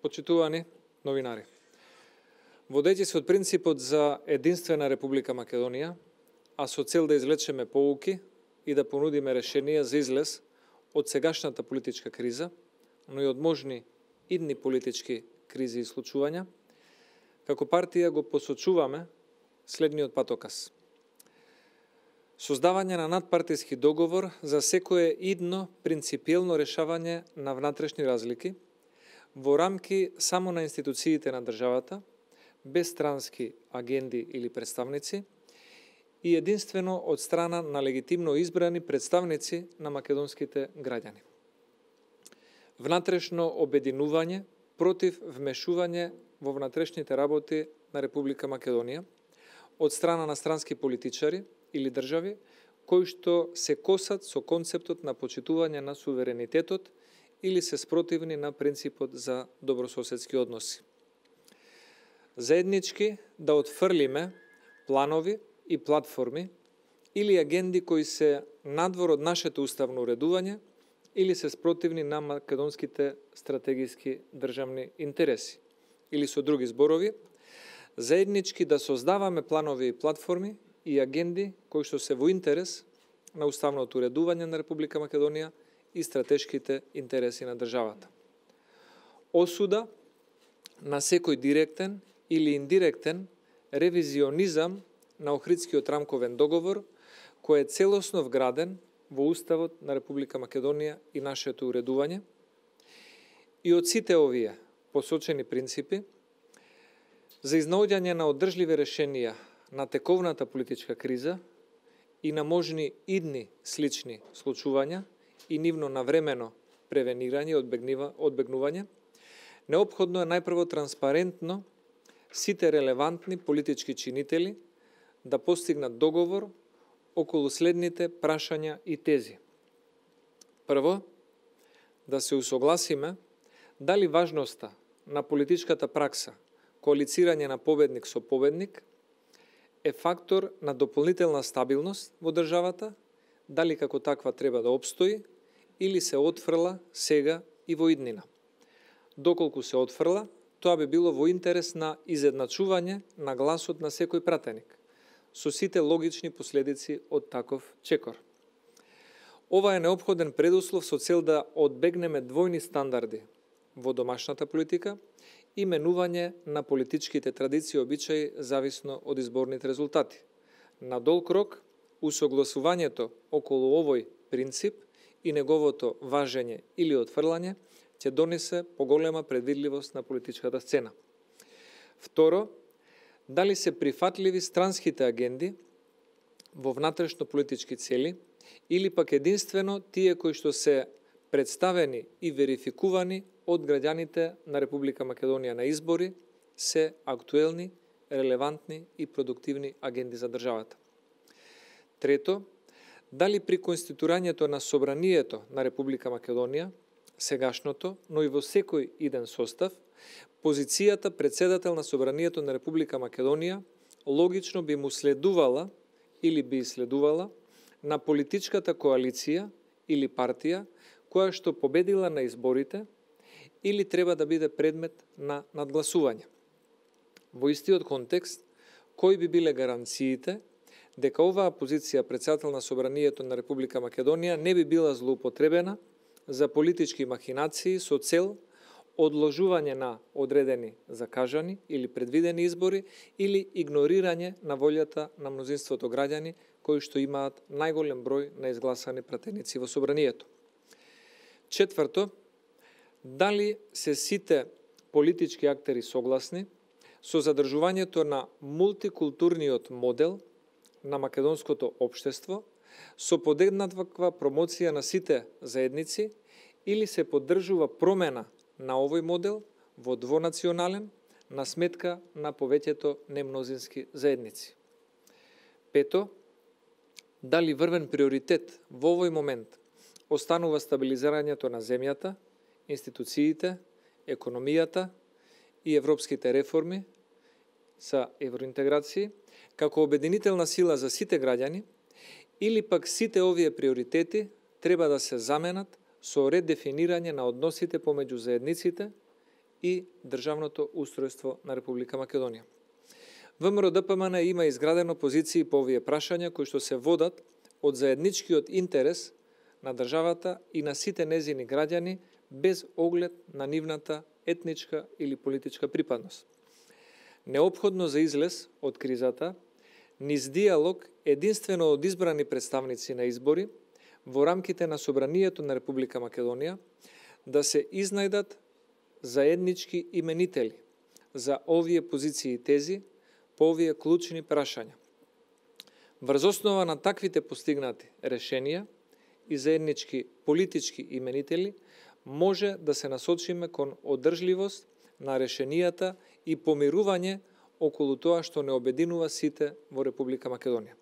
Почитувани новинари, водејќи се од принципот за единствена Република Македонија, а со цел да извлечеме поуки и да понудиме решенија за излез од сегашната политичка криза, но и од можни идни политички кризи и случувања, како партија го посочуваме следниот патоказ. Создавање на надпартиски договор за секое идно принципиелно решавање на внатрешни разлики во рамки само на институциите на државата, без странски агенди или представници и единствено од страна на легитимно избрани представници на македонските граѓани. Внатрешно обединување против вмешување во внатрешните работи на Република Македонија од страна на странски политичари или држави кои што се косат со концептот на почитување на суверенитетот или се спротивни на принципот за добрососедски односи. Заеднички да отфрлиме планови и платформи или агенди кои се надвор од нашето уставно уредување или се спротивни на македонските стратегиски државни интереси. Или со други зборови, заеднички да создаваме планови и платформи и агенди кои што се во интерес на уставното уредување на Република Македонија и стратешките интереси на државата. Осуда на секој директен или индиректен ревизионизам на Охридскиот рамковен договор, кој е целосно вграден во Уставот на Република Македонија и нашето уредување, и од сите овие посочени принципи за изнаоѓање на одржливи решенија на тековната политичка криза и на можни идни слични случувања и нивно навремено превенирање и одбегнување, неопходно е најпрво транспарентно сите релевантни политички чинители да постигнат договор околу следните прашања и тези. Прво, да се усогласиме дали важноста на политичката пракса коалицирање на победник со победник е фактор на дополнителна стабилност во државата, дали како таква треба да обстои или се отфрла сега и во иднина. Доколку се отфрла, тоа би било во интерес на изедначување на гласот на секој пратеник, со сите логични последици од таков чекор. Ова е неопходен предуслов со цел да одбегнеме двојни стандарди во домашната политика и менување на политичките традиции и обичаи зависно од изборните резултати. На долг рок, усогласувањето околу овој принцип и неговото важење или отфрлање ќе донесе поголема предвидливост на политичката сцена. Второ, дали се прифатливи странските агенди во внатрешно политички цели или пак единствено тие кои што се представени и верификувани од граѓаните на Република Македонија на избори се актуелни, релевантни и продуктивни агенди за државата. Трето, дали при конституирањето на Собранието на Република Македонија, сегашното, но и во секој иден состав, позицијата председател на Собранието на Република Македонија логично би му следувала или би следувала на политичката коалиција или партија која што победила на изборите или треба да биде предмет на надгласување. Во истиот контекст, кои би биле гаранциите дека оваа позиција председател на Собранието на Република Македонија не би била злоупотребена за политички махинации со цел одложување на одредени закажани или предвидени избори или игнорирање на волјата на мнозинството граѓани кои што имаат најголем број на изгласани пратеници во Собранието. Четврто, дали се сите политички актери согласни со задржувањето на мултикултурниот модел на македонското општество со подеднаква промоција на сите заедници или се поддржува промена на овој модел во двонационален на сметка на повеќето немнозински заедници. Пето, дали врвен приоритет во овој момент останува стабилизирањето на земјата, институциите, економијата и европските реформи за евроинтеграција, како обединителна сила за сите граѓани, или пак сите овие приоритети треба да се заменат со редефинирање на односите помеѓу заедниците и државното устројство на Република Македонија. ВМРО-ДПМН има изградено позиции по овие прашања кои што се водат од заедничкиот интерес на државата и на сите незини граѓани без оглед на нивната етничка или политичка припадност. Неопходно за излез од кризата, низ диалог единствено од избрани представници на избори во рамките на Собранието на Република Македонија да се изнајдат заеднички именители за овие позиции и тези по овие клучни прашања. Врз основа на таквите постигнати решенија и заеднички политички именители може да се насочиме кон одржливост на решенијата и помирување околу тоа што не обединува сите во Република Македонија.